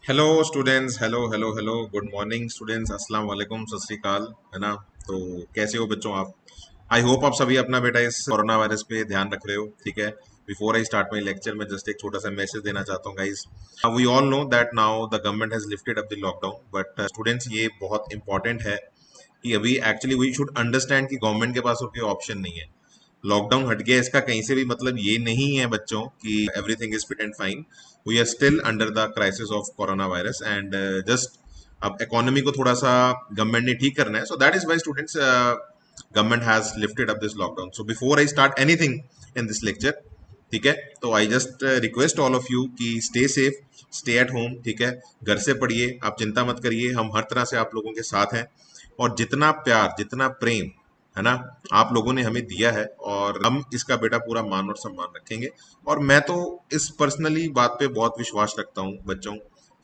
Hello students. Hello hello hello, good morning students. अस्सलाम वालेकुम, सत श्री अकाल। है ना? तो कैसे हो बच्चों आप? आई होप आप सभी अपना बेटा इस कोरोना वायरस पे ध्यान रख रहे हो। ठीक है। Before I start my lecture मैं जस्ट एक छोटा सा मैसेज देना चाहता हूँ guys. We all know that now the government has lifted up the lockdown, but students ये बहुत इंपॉर्टेंट है कि अभी एक्चुअली वी शुड अंडरस्टैंड कि गवर्नमेंट के पास और कोई ऑप्शन नहीं है। लॉकडाउन हट गया इसका कहीं से भी मतलब ये नहीं है बच्चों कि everything is fit and fine. We are still under the crisis of corona virus and just अब इकोनॉमी को थोड़ा सा गवर्नमेंट ने ठीक करना है। So that is why students government has lifted up this lockdown. So before I start anything in this lecture, ठीक है, तो I just request all of you कि stay safe, stay at home. ठीक है, घर से पढ़िए, आप चिंता मत करिए, हम हर तरह से आप लोगों के साथ हैं। और जितना प्यार जितना प्रेम, है ना, आप लोगों ने हमें दिया है और हम इसका बेटा पूरा मान और सम्मान रखेंगे। और मैं तो इस पर्सनली बात पे बहुत विश्वास रखता हूँ बच्चों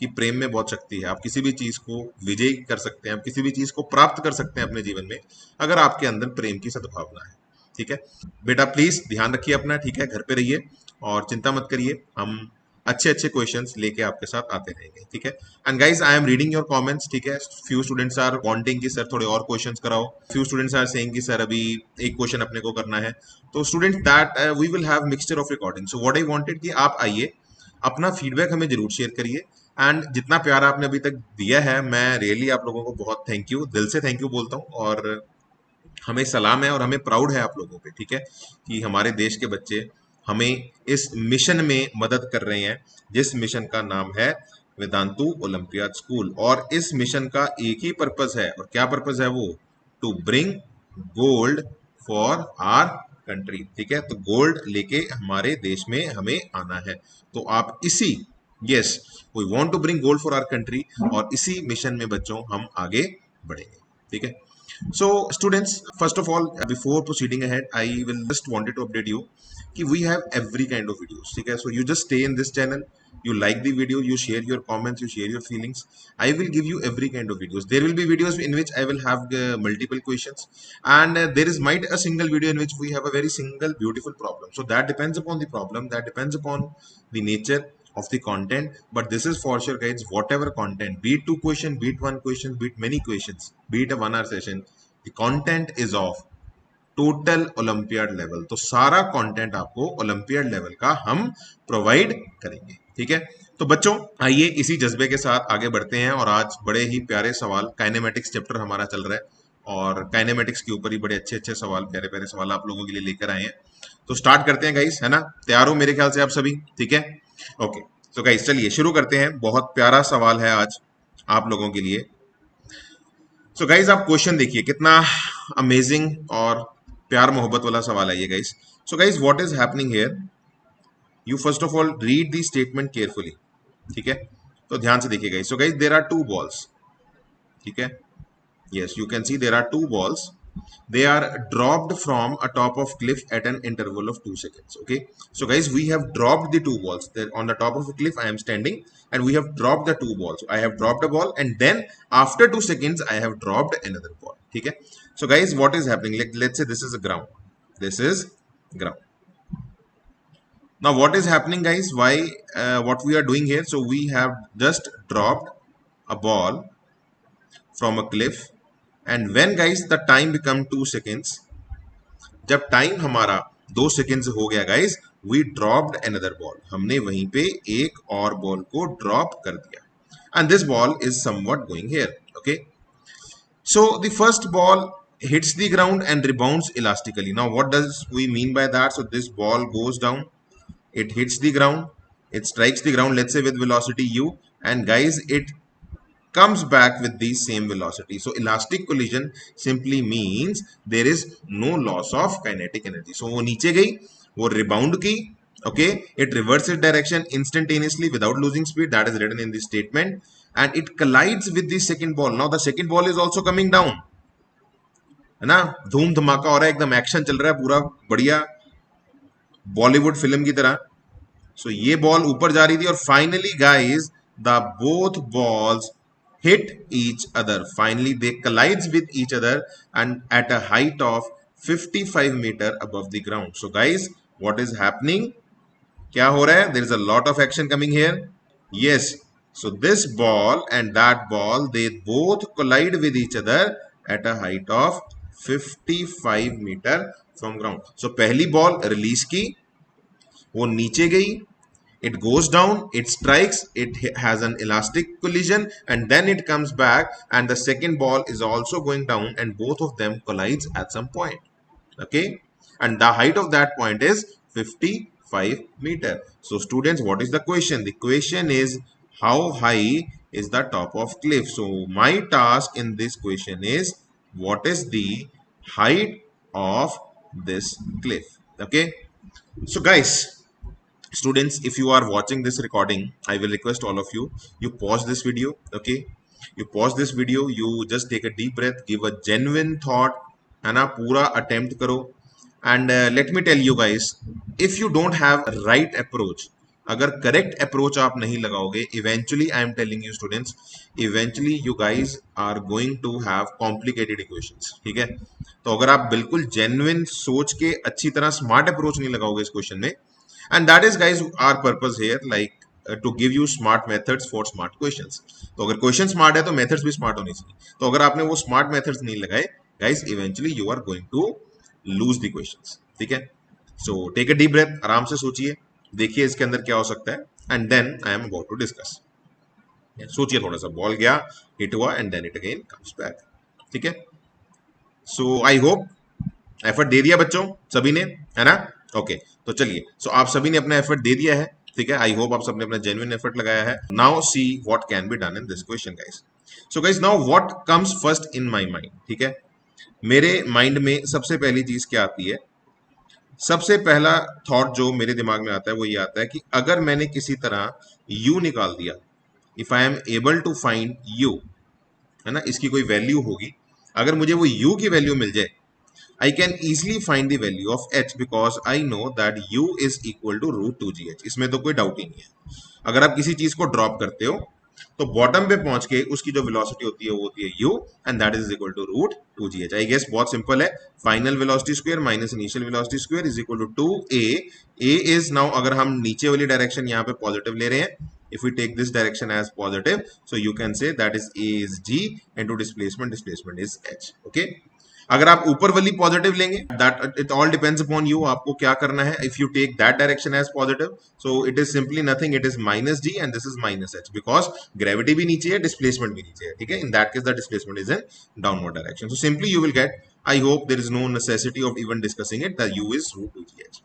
कि प्रेम में बहुत शक्ति है। आप किसी भी चीज को विजयी कर सकते हैं, आप किसी भी चीज को प्राप्त कर सकते हैं अपने जीवन में, अगर आपके अंदर प्रेम की सद्भावना है। ठीक है बेटा, प्लीज ध्यान रखिए अपना। ठीक है, घर पे रहिए और चिंता मत करिए, हम अच्छे अच्छे क्वेश्चंस लेके आपके साथ आते रहेंगे। ठीक है। And guys, I am reading your comments. ठीक है, फ्यू स्टूडेंट्स आर वांटिंग कि सर थोड़े और क्वेश्चंस कराओ, फ्यू स्टूडेंट्स आर सेइंग कि सर अभी एक क्वेश्चन अपने को करना है। तो students, that we will have mixture of recording. So what I wanted कि आप आइए, अपना फीडबैक हमें जरूर शेयर करिए। एंड जितना प्यार आपने अभी तक दिया है, मैं रियली आप लोगों को बहुत थैंक यू, दिल से थैंक यू बोलता हूँ। और हमें सलाम है और हमें प्राउड है आप लोगों पे। ठीक है, कि हमारे देश के बच्चे हमें इस मिशन में मदद कर रहे हैं, जिस मिशन का नाम है वेदांतु ओलंपियाड स्कूल। और इस मिशन का एक ही पर्पस है, और क्या पर्पस है वो? To bring gold for our country. ठीक है, तो गोल्ड लेके हमारे देश में हमें आना है। तो आप इसी, yes, we want to bring gold for our country, और इसी मिशन में बच्चों हम आगे बढ़ेंगे। ठीक है। So, students, first of all, before proceeding ahead, I will just wanted to update you कि we have every kind of videos. ठीक है, so you just stay in this channel, you like the video, you share your comments, you share your feelings. I will give you every kind of videos. There will be videos in which I will have multiple questions, and there is might a single video in which we have a very single beautiful problem. So that depends upon the problem, that depends upon the nature of the content. But this is for sure guys, whatever content, be it two question, be it one question, be it many questions, be it a 1 hour session, the content is of total olympiad level. तो सारा content आपको olympiad level का हम provide करेंगे। ठीक है, तो बच्चों आइए इसी जज्बे के साथ आगे बढ़ते हैं। और आज बड़े ही प्यारे सवाल, काइनेमेटिक्स चैप्टर हमारा चल रहा है, और काइनेमेटिक्स के ऊपर ही बड़े अच्छे अच्छे सवाल, प्यारे प्यारे सवाल आप लोगों के लिए लेकर आए हैं। तो स्टार्ट करते हैं गाइस, है ना? तैयार हो मेरे ख्याल से आप सभी? ठीक है, ओके। तो गाइस चलिए शुरू करते हैं। बहुत प्यारा सवाल है आज आप लोगों के लिए। सो गाइज आप क्वेश्चन देखिए, कितना अमेजिंग और प्यार मोहब्बत वाला सवाल है ये guys. So guys, what is happening here? You first of all read the statement carefully. ठीक है, तो ध्यान से देखिए guys. So guys, there are two balls. ठीक है, yes, you can see there are two balls. They are dropped from a top of cliff at an interval of 2 seconds. Okay, so guys, we have dropped the two balls. They're on the top of a cliff. I am standing, and we have dropped the two balls. I have dropped a ball, and then after 2 seconds, I have dropped another ball. Okay, so guys, what is happening? Let's say this is a ground. This is ground. Now, what is happening, guys? Why? What we are doing here? So we have just dropped a ball from a cliff, and when guys the time become 2 seconds, जब time हमारा 2 second हो गया guys, we dropped another ball, हमने वहीं पे एक और ball को ड्रॉप कर दिया। And this ball is somewhat going here. Okay, so the first ball hits the ground and rebounds elastically. Now what does we mean by that? So this ball goes down, it hits the ground, it strikes the ground, let's say with velocity u, and guys it comes back with the same velocity. So elastic collision simply means there is no loss of kinetic energy. So वो नीचे गई, वो rebound की, okay, it reverses direction instantaneously without losing speed, that is written in the statement, and it collides with the second ball. Now the second ball is also coming down, है ना? धूम धमाका हो रहा है, एकदम एक्शन चल रहा है पूरा बढ़िया बॉलीवुड फिल्म की तरह। सो ये बॉल ऊपर जा रही थी, और finally guys the both balls hit each other. Finally, they collides with each other and at a height of 55 meter above the ground. So guys, what is happening? क्या हो रहा है? There is a lot of action coming here. Yes, So this ball and that ball, they both collide with each other at a height of 55 meter from ground. So पहली ball release की, वो नीचे गई, it goes down, it strikes, it has an elastic collision, and then it comes back, and the second ball is also going down, and both of them collides at some point. Okay, and the height of that point is 55 meter. So students, what is the question? The question is, how high is the top of cliff? So my task in this question is, what is the height of this cliff? Okay, so guys, students, if you are watching this recording, I will request all of you, you pause this video. Okay, you pause this video, you just take a deep breath, give a genuine thought, है ना, पूरा attempt करो. And let me tell you guys, if you don't have a right approach, अगर correct approach आप नहीं लगाओगे, eventually I am telling you students, eventually you guys are going to have complicated equations. ठीक है, तो अगर आप बिल्कुल जेन्युइन सोच के अच्छी तरह स्मार्ट अप्रोच नहीं लगाओगे इस क्वेश्चन में, and that is guys our purpose here, like to give you smart methods for smart questions. तो अगर क्वेश्चन स्मार्ट है तो मेथड्स भी स्मार्ट होनी चाहिए. तो अगर आपने वो स्मार्ट मेथड्स नहीं लगाए guys, eventually you are going to lose the questions. ठीक है, so take a deep breath, आराम से सोचिए, देखिए इसके अंदर क्या हो सकता है, and then I am about to discuss. सोचिए थोड़ा सा, बॉल गया, हिट हुआ, and then it again comes back. ठीक है, so I hope एफर्ट दे दिया बच्चों सभी ने, है ना. ओके, तो चलिए, सो आप सभी ने अपना एफर्ट दे दिया है. ठीक है, आई होप आप सबने अपना जेन्युइन एफर्ट लगाया है. Now see what can be done in this question guys. So guys, now what comes first in my mind. ठीक है, मेरे माइंड में सबसे पहली चीज क्या आती है, सबसे पहला थॉट जो मेरे दिमाग में आता है वो ये आता है कि अगर मैंने किसी तरह u निकाल दिया, if I am able to find u, है ना, इसकी कोई वैल्यू होगी, अगर मुझे वो u की वैल्यू मिल जाए, I can easily find the value of h because I know that u is equal to root 2gh. इसमें तो कोई डाउट ही नहीं है. अगर आप किसी चीज को ड्रॉप करते हो तो बॉटम पे पहुंच के उसकी जो वेलोसिटी होती है वो होती है u, and that is equal to root 2gh. I guess बहुत सिंपल है. Final velocity square minus initial velocity square is equal to 2a. a is now, अगर हम नीचे वाली डायरेक्शन यहाँ पे पॉजिटिव ले रहे हैं, if we take this direction as positive, so you can say that is a is g into displacement is h. Okay, अगर आप ऊपर वाली पॉजिटिव लेंगे, that it all depends upon you, आपको क्या करना है. If you take that direction as positive, so it is simply nothing, it is minus g and this is minus h, because gravity भी नीचे है, डिस्प्लेसमेंट भी नीचे है. ठीक है, in that case the displacement is in downward direction. So simply you will get, I hope there is no necessity of even discussing it, that you is root 2gh.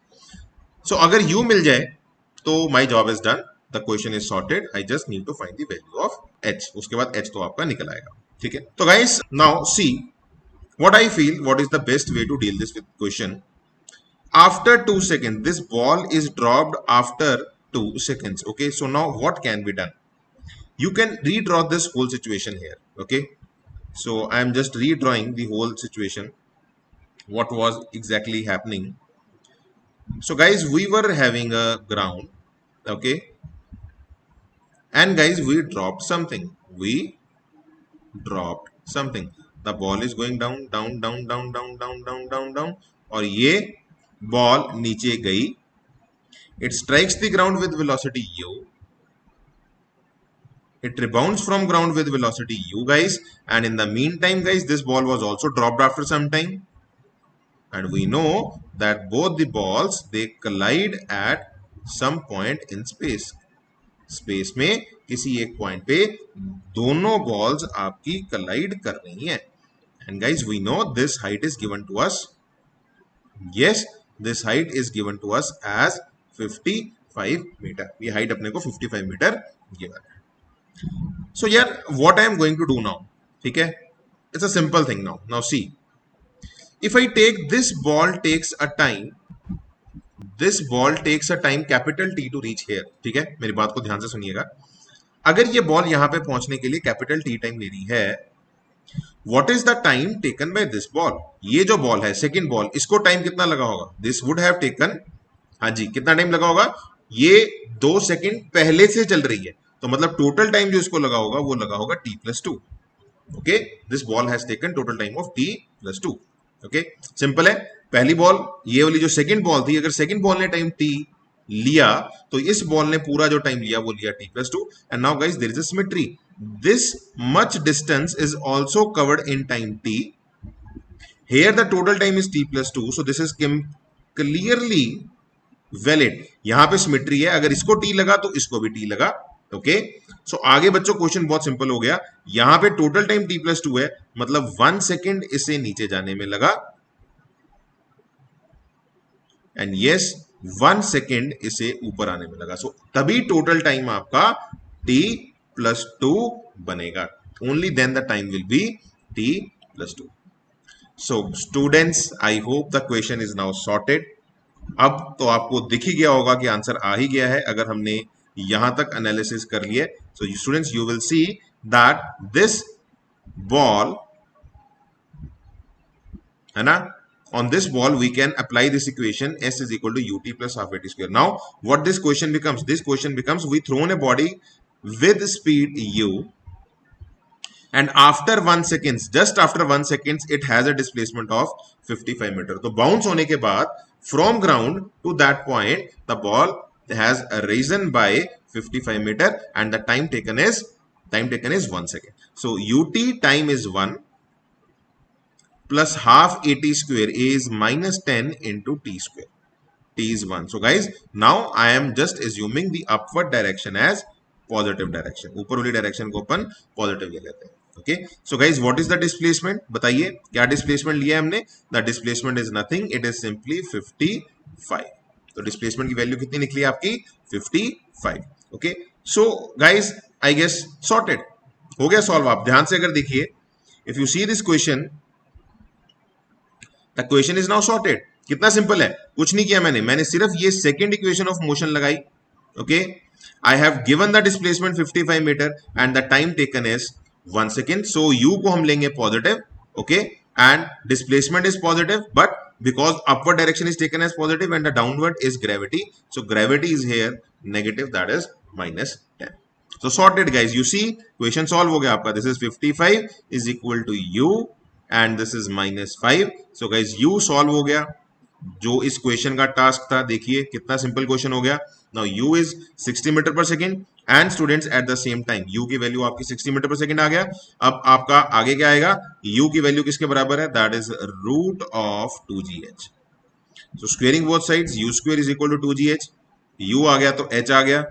So अगर u मिल जाए तो my job is done, the question is sorted, I just need to find the value of h. उसके बाद H तो आपका निकल आएगा. ठीक है, तो guys now see what I feel, what is the best way to deal this with question. After 2 seconds, this ball is dropped after 2 seconds. Okay, so now what can be done? You can redraw this whole situation here. Okay, so I am just redrawing the whole situation, what was exactly happening. So guys, we were having a ground. Okay, and guys, we dropped something, the ball is going down down down down down down down down down, और ये ball नीचे गई, it strikes the ground with velocity u, it rebounds from ground with velocity u guys, and in the meantime guys, this ball was also dropped after some time, and we know that both the balls, they collide at some point in space. Space में किसी एक point पे दोनों balls आपकी कलाइड कर रही हैं. And guys, we know this height is given to us. Yes, this height is given to us as 55 metre. ये हाइट अपने को 55 मीटर गिवन है. सो यार, what I am going to do now. ठीक है, it's a simple thing. Now see, if I take this ball takes a time, this ball takes a time capital T to reach here. ठीक है, मेरी बात को ध्यान से सुनिएगा. अगर ये बॉल यहां पे पहुंचने के लिए कैपिटल टी टाइम ले रही है, what is the time taken by this ball. ये जो बॉल है, सेकंड बॉल, इसको टाइम कितना लगा होगा. दिस वुड हैव टेकन, हाँ जी, कितना टाइम लगा होगा. ये 2 सेकंड पहले से चल रही है, तो मतलब टोटल टाइम जो इसको लगा होगा वो लगा होगा t+2. Okay, this ball has taken total time of t+2. Okay, simple है. पहली बॉल, ये वाली जो सेकंड बॉल थी, अगर सेकंड बॉल ने टाइम t लिया तो इस बॉल ने पूरा जो टाइम लिया वो लिया t+2 and now guys there is a symmetry this much distance is also covered in time t here the total time is t+2 so this is clearly valid यहां पे सिमेट्री है अगर इसको टी लगा तो इसको भी टी लगा ओके सो आगे बच्चों क्वेश्चन बहुत सिंपल हो गया यहां पे टोटल टाइम t+2 है मतलब 1 सेकेंड इसे नीचे जाने में लगा एंड यस 1 सेकेंड इसे ऊपर आने में लगा सो तभी टोटल टाइम आपका t+2 बनेगा only then the time will be t+2 so students I hope the question is now sorted अब तो आपको दिख ही गया होगा कि आंसर आ ही गया है अगर हमने यहां तक एनालिसिस कर लिए so students you will see that this ball है ना on this ball we can apply this equation s is equal to ut plus half at square now what this question becomes we thrown a body with speed u and after 1 seconds just after 1 seconds it has a displacement of 55 meter तो bounce होने के बाद from ground to that point the ball has risen by 55 meter and the time taken is 1 second so ut time is 1 plus half at square is minus 10 into t square t is 1 so guys now I am just assuming the upward direction as positive direction ऊपर वाली direction को अपन positive ले लेते हैं okay so guys what is the displacement बताइए क्या displacement लिया है हमने the displacement is nothing it is simply 55 तो डिस्प्लेसमेंट की वैल्यू कितनी निकली आपकी 55 okay so guys I guess sorted हो गया सॉल्व आप ध्यान से अगर देखिए if you see this question the question is now sorted कितना सिंपल है कुछ नहीं किया मैंने सिर्फ ये सेकंड इक्वेशन ऑफ मोशन लगाई okay I have given the displacement 55 metre and the time taken is 1 second so u को हम लेंगे positive okay and displacement is positive but because upward direction is taken as positive and the downward is gravity so gravity is here negative that is -10 so sorted guys you see question solve हो गया आपका this is 55 is equal to u and this is -5 so guys u solve हो गया जो इस question का task था देखिए कितना सिंपल क्वेश्चन हो गया नाउ u is 60 मीटर पर second and students eight the same time u की वैल्यू आपकी 60 मीटर पर सेकेंड आ गया अब आपका आगे क्या आएगा u की वैल्यू किसके बराबर है that is root of 2gh so squaring both sides u square is equal to 2gh u आ गया तो h आ गया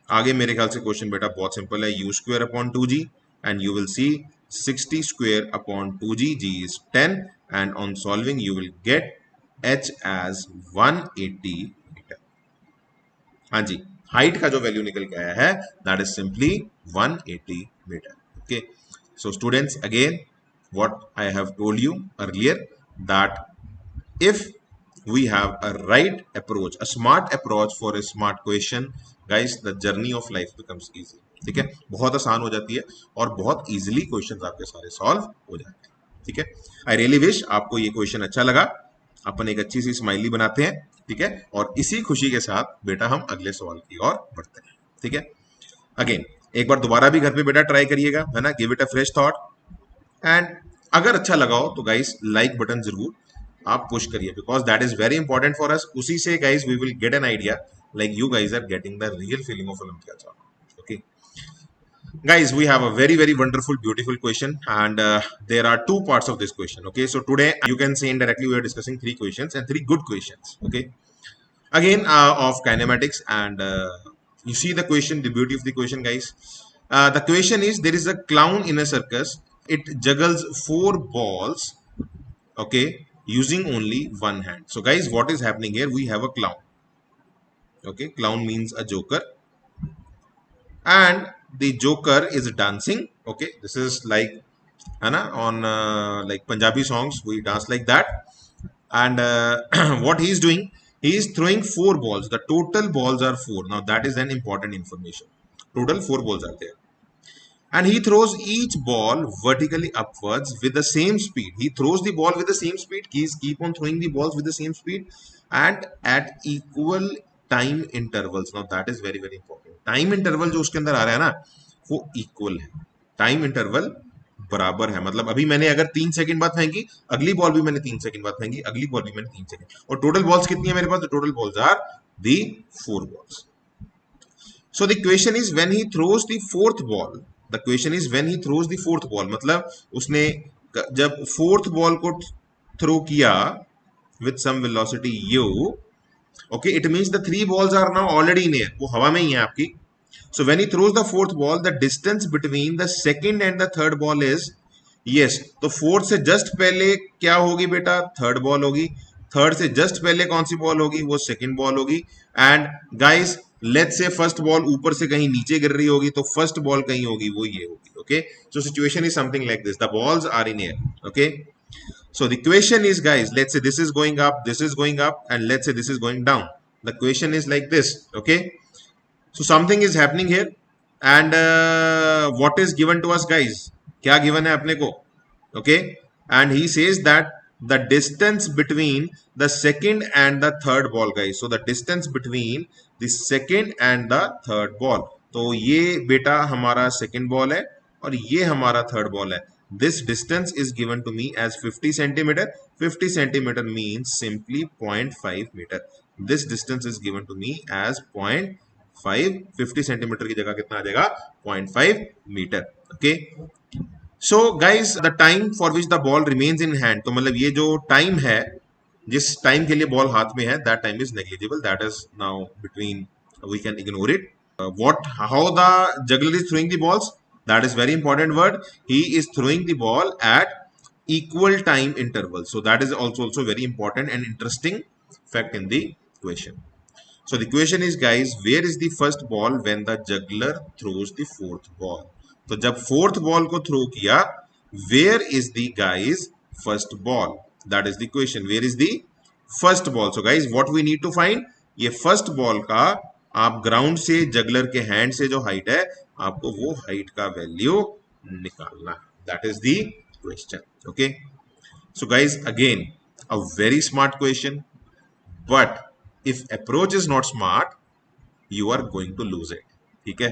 आगे मेरे ख्याल से क्वेश्चन बेटा बहुत सिंपल है u square upon 2g and you will see 60 square upon 2g g is 10 and on solving you will get h as 180 meter हाँ जी हाइट का जो वैल्यू निकल के आया है that is simply 180 metre okay so students again what I have told you earlier that if we have a right approach a smart approach for a smart question guys the journey of life becomes easy ठीक है बहुत आसान हो जाती है और बहुत easily questions आपके सारे सॉल्व हो जाते हैं ठीक है आई रियली विश आपको ये क्वेश्चन अच्छा लगा अपन एक अच्छी सी स्माइली बनाते हैं ठीक है और इसी खुशी के साथ बेटा हम अगले सवाल की ओर बढ़ते हैं ठीक है अगेन एक बार दोबारा भी घर पे बेटा ट्राई करिएगा है ना give it a fresh thought and अगर अच्छा लगा हो तो गाइस लाइक बटन जरूर आप पुश करिए because that is very important for us उसी से guys we will get an idea like you guys are getting the real feeling of olympiad okay guys we have a very wonderful beautiful question and there are two parts of this question okay so today you can say indirectly we are discussing three questions and three good questions okay again of kinematics and you see the question the beauty of the question guys the question is there is a clown in a circus it juggles 4 balls okay using only one hand so guys what is happening here we have a clown okay clown means a joker and the joker is dancing okay this is like Anna on like Punjabi songs we dance like that and what he is doing he is throwing 4 balls the total balls are 4 now that is an important information total 4 balls are there and he throws each ball vertically upwards with the same speed he throws the ball with the same speed he keep on throwing the balls with the same speed and at equal time intervals now that is very important time interval जो उसके अंदर आ रहा है ना वो equal है time interval बराबर है मतलब अभी मैंने अगर 3 सेकंड बाद फेंकी अगली बॉल भी मैंने 3 सेकंड बाद फेंकी अगली बॉल भी मैंने 3 सेकंड और टोटल बॉल्स कितनी है मेरे पास total balls are the 4 balls. So the question is when he throws the fourth ball. The question is when he throws the fourth ball. मतलब उसने जब fourth ball को throw किया with some velocity u, okay, it means the 3 balls are now already in air. वो हवा में ही है आपकी. So when he throws the fourth ball, the distance between the second and the third ball is, yes, तो fourth से just पहले क्या होगी बेटा? थर्ड बॉल होगी. थर्ड से जस्ट पहले कौन सी बॉल होगी? वो सेकंड बॉल होगी. And guys let's say first ball ऊपर से कहीं नीचे गिर रही होगी, तो फर्स्ट बॉल कहीं होगी, वो ये होगी. Okay, so situation is something like this. The balls are in air. Okay, so the question is, guys, let's say this is going up, this is going up, and let's say this is going down. The question is like this. Okay, so something is happening here, and what is given to us, guys? क्या given है अपने को? Okay, and he says that the distance between the second and the third ball, guys. So the distance between the second and the third ball. तो ये बेटा हमारा second ball है और ये हमारा third ball है. This distance is given to me as 50 centimeter. 50 centimeter means simply 0.5 meter. This distance is given to me as 0.5. 50 centimeter की जगह कितना आ जाएगा? 0.5 meter. Okay. So guys, the time for which the ball remains in hand, तो मतलब ये जो time है जिस टाइम के लिए बॉल हाथ में है, that time is negligible. That is now between, we can ignore it. How the juggler is throwing the balls? That is very important word. He is throwing the ball at equal time intervals. So that is also very important and interesting fact in the question. So the question is, guys, where is the first ball when the juggler throws the fourth ball? तो जब fourth ball को throw किया, where is the guys first ball? That is the question. Where is the first ball? So guys what we need to find, ये first ball का आप ground से juggler के hand से जो हाइट है, आपको वो हाइट का वैल्यू निकालना है. That is the question. Okay, so guys again a very smart question, but if approach is not smart, you are going to lose it. ठीक है,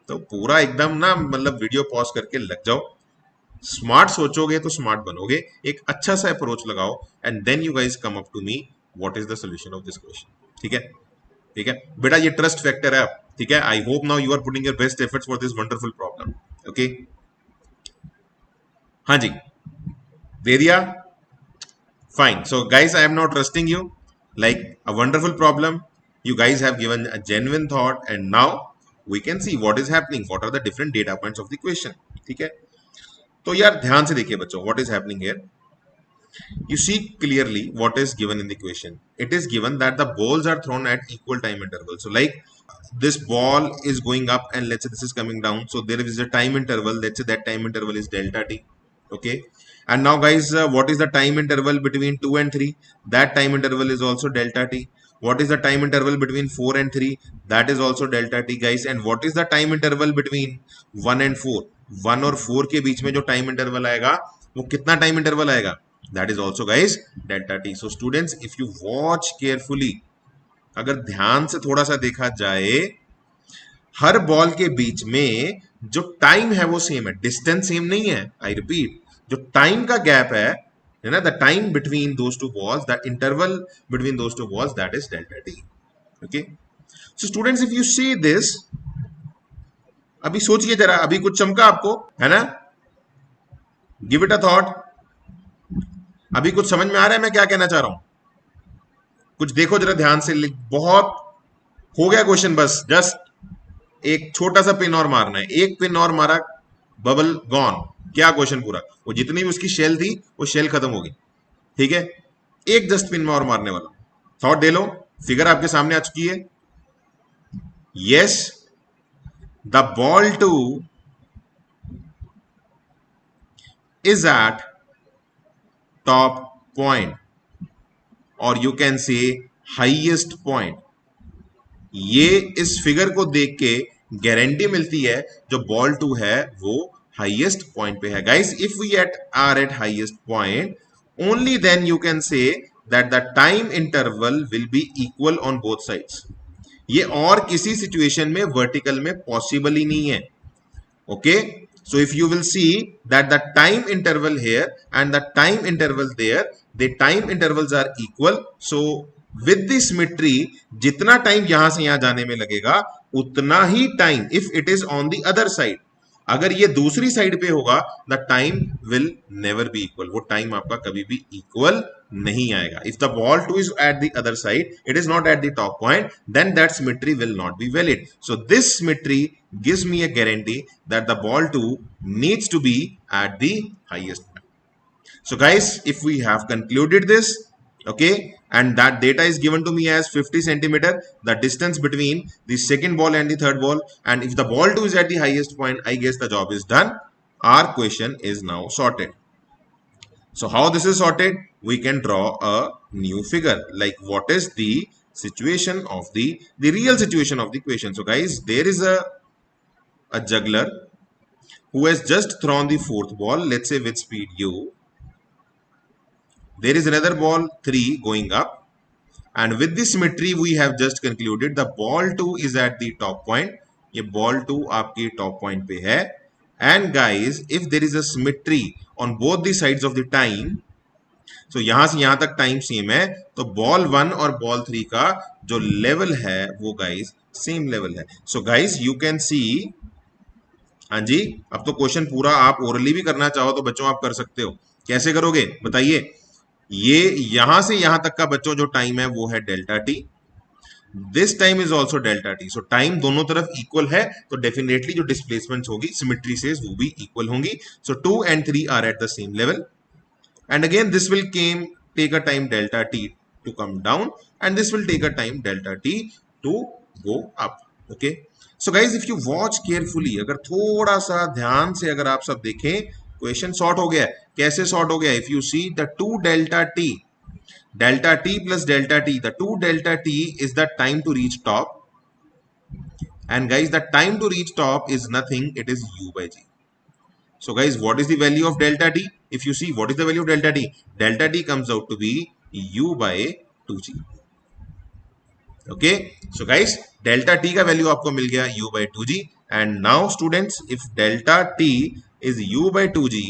तो पूरा एकदम ना मतलब वीडियो पॉज करके लग जाओ. स्मार्ट सोचोगे तो स्मार्ट बनोगे. एक अच्छा सा अप्रोच लगाओ and then you guys come up to me what is the solution of this question. ठीक है, ठीक है बेटा, ये ट्रस्ट फैक्टर है. ठीक है, I hope now you are putting your best efforts for this wonderful problem. Okay, हाँ जी, दे दिया. Fine. So guys, I am not trusting you like a wonderful problem. You guys have given a genuine thought, and now we can see what is happening, what are the different data points of the question. ठीक है, तो यार ध्यान से देखिए बच्चों, what is happening here. You see clearly what is given in the question. It is given that the balls are thrown at equal time intervals. So like this ball is going up and let's say this is coming down. So there is a time interval. Let's say that time interval is delta t. Okay, and now guys, what is the time interval between 2 and 3? That time interval is also delta t. What is the time interval between 4 and 3? That is also delta t, guys. And what is the time interval between 1 and 4? 1 और 4 के बीच में जो time interval आएगा, वो कितना time interval आएगा? That is also, guys, delta t. So students, if you watch carefully, अगर ध्यान से थोड़ा सा देखा जाए, हर बॉल के बीच में जो टाइम है वो सेम है, डिस्टेंस सेम नहीं है. आई रिपीट, जो टाइम का गैप है ना, the time between those two balls, the interval between those two balls, that is delta T. Okay, so students, if you see this, अभी सोचिए जरा, अभी कुछ चमका आपको, है ना? Give it a thought. अभी कुछ समझ में आ रहा है मैं क्या कहना चाह रहा हूं? कुछ देखो जरा ध्यान से. बहुत हो गया क्वेश्चन, बस जस्ट एक छोटा सा पिन और मारना है. एक पिन और मारा, बबल गॉन. क्या क्वेश्चन पूरा, वो जितनी भी उसकी शेल थी वो शेल खत्म होगी. ठीक है, एक जस्ट पिन में और मारने वाला. Thought they low. फिगर आपके सामने आ चुकी है. Yes, the ball two is at top point और you can say highest point. ये इस फिगर को देख के गारंटी मिलती है जो बॉल टू है वो हाईएस्ट पॉइंट पे है. Guys, if we are at highest point, only then you can say that the time interval will be equal on both sides. ये और किसी सिचुएशन में वर्टिकल में पॉसिबल ही नहीं है. Okay, so if you will see that the time interval here and the time interval there, the time intervals are equal. So with the symmetry जितना time यहां से यहां जाने में लगेगा उतना ही time if it is on the other side, अगर ये दूसरी साइड पे होगा the time will never be equal, वो टाइम आपका कभी भी इक्वल नहीं आएगा. If the ball two is at the other side, it is not at the top point, then that symmetry will not be valid. So this symmetry gives me a guarantee that the ball 2 needs to be at the highest point. So guys, if we have concluded this, okay, and that data is given to me as 50 centimeter, the distance between the second ball and the third ball, and if the ball 2 is at the highest point, I guess the job is done. Our question is now sorted. So how this is sorted? We can draw a new figure, like what is the situation of the real situation of the question. So guys, there is a juggler who has just thrown the fourth ball, let's say with speed u. There is another ball 3 going up, and with this symmetry we have just concluded the ball 2 is at the top point. ये ball 2 आपकी top point पे है. And guys, if there is a symmetry on both the sides of the time, so यहां से यहां तक time same है, तो बॉल 1 और बॉल 3 का जो लेवल है वो गाइस सेम लेवल है. सो गाइस यू कैन सी, हाँ जी, अब तो क्वेश्चन पूरा आप ओरली भी करना चाहो तो बच्चों आप कर सकते हो. कैसे करोगे बताइए? ये यहां से यहां तक का बच्चों जो टाइम है वो है delta T. This time is also delta T. So time दोनों तरफ इक्वल है, तो डेफिनेटली जो डिस्प्लेसमेंट होगी सिमेट्री से वो भी इक्वल होंगी. So 2 and 3 are at the same level, and again this will take a time delta t to come down, and this will take a time delta t to go up. Okay, so guys if you watch carefully, अगर थोड़ा सा ध्यान से अगर आप सब देखें, question sort हो गया है. कैसे सॉर्ट हो गया? If you see the 2 delta t plus delta t, the 2 delta t is the time to reach top, and guys the time to reach top is nothing, it is u by g. So guys, what is the value of delta t? If you see, what is the value of delta t? Delta t comes out to be u by 2g. Okay, so guys, delta t का value आपको मिल गया u by 2g. And now students, if delta t is u by 2g,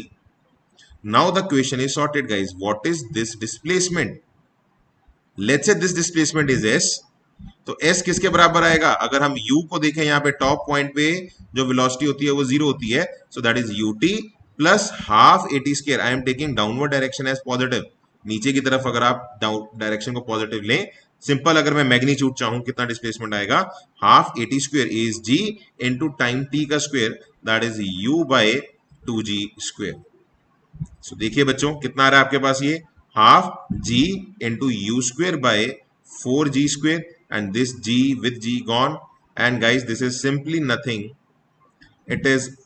now the question is sorted guys. What is this displacement? Let's say this displacement is s. तो s किसके बराबर आएगा? अगर हम u को देखें यहाँ पे टॉप पॉइंट पे जो वेलोसिटी होती है वो 0 होती है. So that is ut plus half at square. I am taking downward direction as positive. नीचे की तरफ अगर आप डायरेक्शन को पॉजिटिव लें, सिंपल अगर मैं मैग्नीट्यूड चाहूं कितना डिस्प्लेसमेंट आएगा, half at square is g into time t का square, that is u by 2g square. So देखिए बच्चों कितना आ रहा है आपके पास, ये हाफ g into u square by 4g square, and this g with g gone, and guys this is simply nothing, it is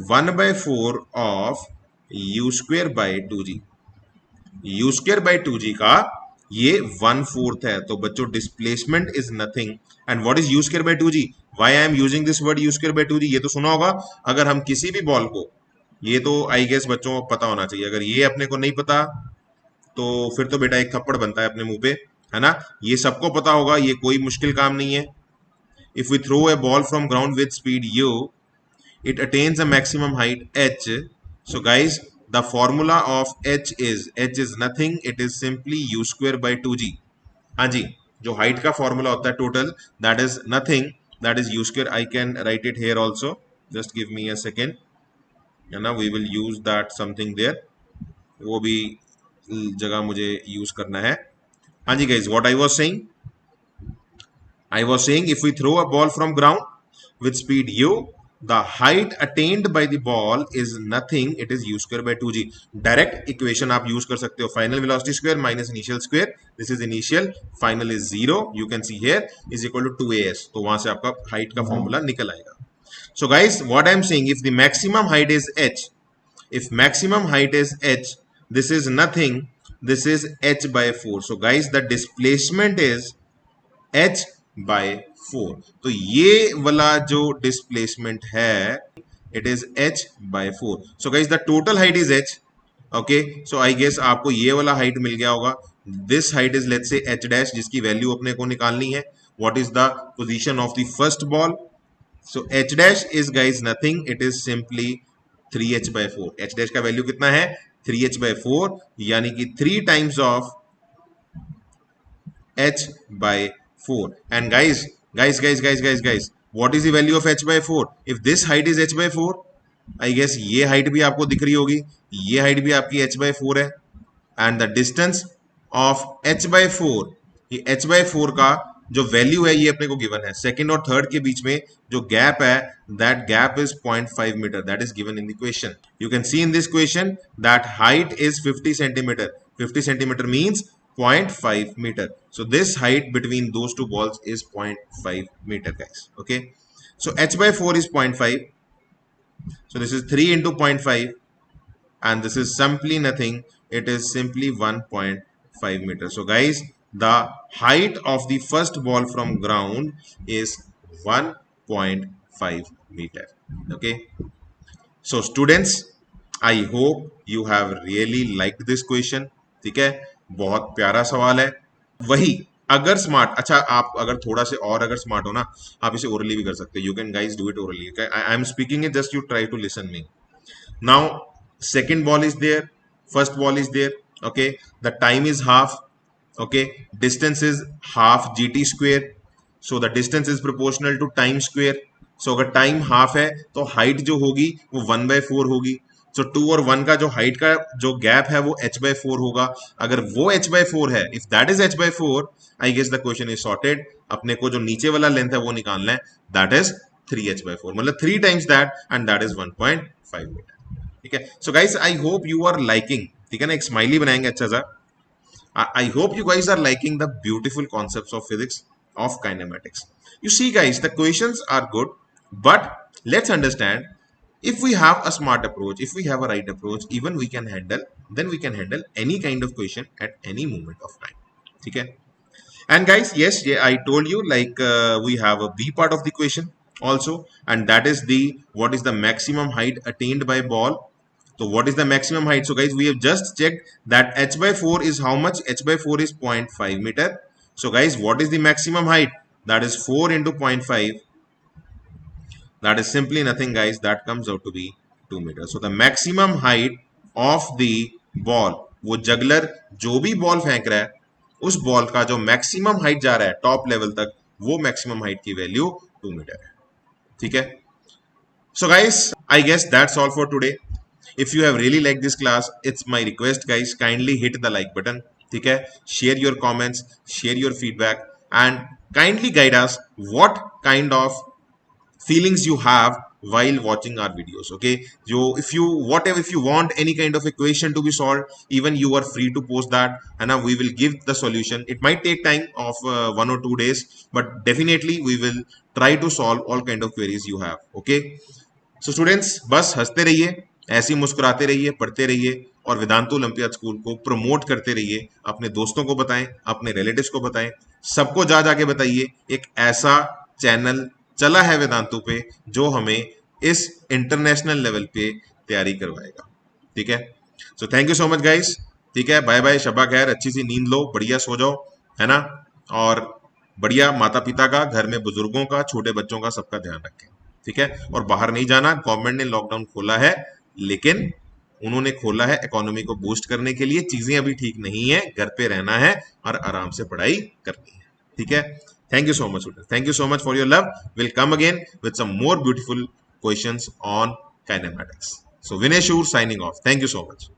1 by 4 of u square by 2g. u square by 2g का ये 1/4 है. तो बच्चों displacement is nothing. And what is u square by 2g? Why I am using this word u square by 2g? ये तो सुना होगा. अगर हम किसी भी बॉल को, ये तो आई गेस बच्चों पता होना चाहिए, अगर ये अपने को नहीं पता तो फिर तो बेटा एक थप्पड़ बनता है अपने मुंह पे, है ना. ये सबको पता होगा, ये कोई मुश्किल काम नहीं है. If we throw a ball from ground with speed u, it attains a maximum height h. So guys, the formula of h is nothing, it is simply u square by 2g. हाँ जी, जो height का formula होता है total, that is nothing, that is u square. I can write it here also, just give me a second, है ना. we will use that something there, वो भी जगह मुझे यूज करना है. हाँ जी guys, what I was saying, if we throw a ball from ground with speed u, the height attained by the ball is nothing, it is u square by 2g. Direct equation आप use कर सकते हो, final velocity square minus initial square, this is initial, final is 0, you can see here, is equal to 2as. तो वहां से आपका height का formula निकल आएगा. So guys what I am saying, if the maximum height is h, if maximum height is h, this is nothing, this is h by 4. So guys the displacement is h by 4. तो ये वाला जो displacement है it is h by 4. So guys the total height is h. Okay, so I guess आपको ये वाला height मिल गया होगा. This height is let's say h dash, जिसकी वैल्यू अपने को निकालनी है. What is the position of the first ball? So h dash is guys nothing, it is simply 3h by 4. h dash का वैल्यू कितना है? 3h by 4, यानी कि 3 times of h by 4. And guys, what is the value of h by 4? If this height is h by 4, I guess ये height भी आपको दिख रही होगी, ये हाइट भी आपकी h by 4 है, and the distance of h by 4, ये h by 4 का जो वैल्यू है ये अपने को गिवन है, सेकंड और थर्ड के बीच में जो गैप है, that gap is 0.5 metre, that is given in the question. You can see in this question that height is 50 centimetre. 50 centimetre means 0.5 meter. So this height between those two balls is 0.5 meter, guys. Okay. So h by 4 is 0.5. So this is 3 into 0.5, and this is simply nothing. It is simply 1.5 meter. So guys, the height of the first ball from ground is 1.5 meter. Okay. So students, I hope you have really liked this question. ठीक है, बहुत प्यारा सवाल है. वही अगर smart, अच्छा आप अगर थोड़ा से और अगर स्मार्ट हो ना, आप इसे ओरली भी कर सकते हो. You can guys do it orally. I am speaking it, just you try to listen me. Now second ball is there, first ball is there. Okay, the time is half. Okay, distance is half gt square. So the distance is proportional to time square. So अगर time half है तो height जो होगी वो 1/4 होगी. सो 2 और 1 का जो हाइट का जो गैप है वो h/4 होगा. अगर वो h/4 है, if that is h/4, I guess the question is sorted. अपने को जो नीचे वाला लेंथ है वो निकालना है, दैट इज 3h/4, मतलब 3 times that, and that is 1.5 metre. ठीक है. So guys, I hope you are liking. ठीक है ना, एक स्माइली बनाएंगे अच्छा सा. I hope you guys are liking the beautiful concepts of physics, of kinematics. You see guys, the questions are good, but let's understand, if we have a smart approach, if we have a right approach, even we can handle, then we can handle any kind of question at any moment of time. Okay. And guys, yes, yeah, I told you, like we have a B part of the question also, and that is the what is the maximum height attained by ball. So what is the maximum height? So guys, we have just checked that h/4 is how much? h/4 is 0.5 meter. So guys, what is the maximum height? That is 4 into 0.5. That is simply nothing, guys. That comes out to be 2 meters. So the maximum height of the ball, वो juggler जो भी ball फेंक रहा है, उस ball का जो maximum height जा रहा है टॉप लेवल तक, वो मैक्सिमम हाइट की वैल्यू 2 मीटर है. ठीक है. So guys, I guess that's all for today. If you have really liked this class, it's my request guys, kindly hit the like button. ठीक है, share your comments, share your feedback, and kindly guide us what kind of feelings you have while watching our videos. Okay, if you want any kind of equation to be solved, even you are free to post that, and we will give the solution. It might take time of 1 or 2 days, but definitely we will try to solve all kind of queries you have. Okay, so students, बस हंसते रहिए, ऐसे ही मुस्कुराते रहिए, पढ़ते रहिए, और Vedantu olympiad school को प्रमोट करते रहिए. अपने दोस्तों को बताएं, अपने रिलेटिव्स को बताएं, सबको जा जाके बताइए. एक ऐसा चैनल चला है वेदांतु पे जो हमें इस इंटरनेशनल लेवल पे तैयारी करवाएगा. ठीक है. So thank you so much guys. ठीक है, बाय बाय, शबा खैर, अच्छी सी नींद लो, बढ़िया सो जाओ, है ना, और बढ़िया माता पिता का, घर में बुजुर्गों का, छोटे बच्चों का, सबका ध्यान रखें. ठीक है, और बाहर नहीं जाना. गवर्नमेंट ने लॉकडाउन खोला है, लेकिन उन्होंने खोला है इकोनॉमी को बूस्ट करने के लिए. चीजें अभी ठीक नहीं है, घर पे रहना है और आराम से पढ़ाई करनी है. ठीक है. Thank you so much students, thank you so much for your love. Will come again with some more beautiful questions on kinematics. So Vinesh signing off. Thank you so much.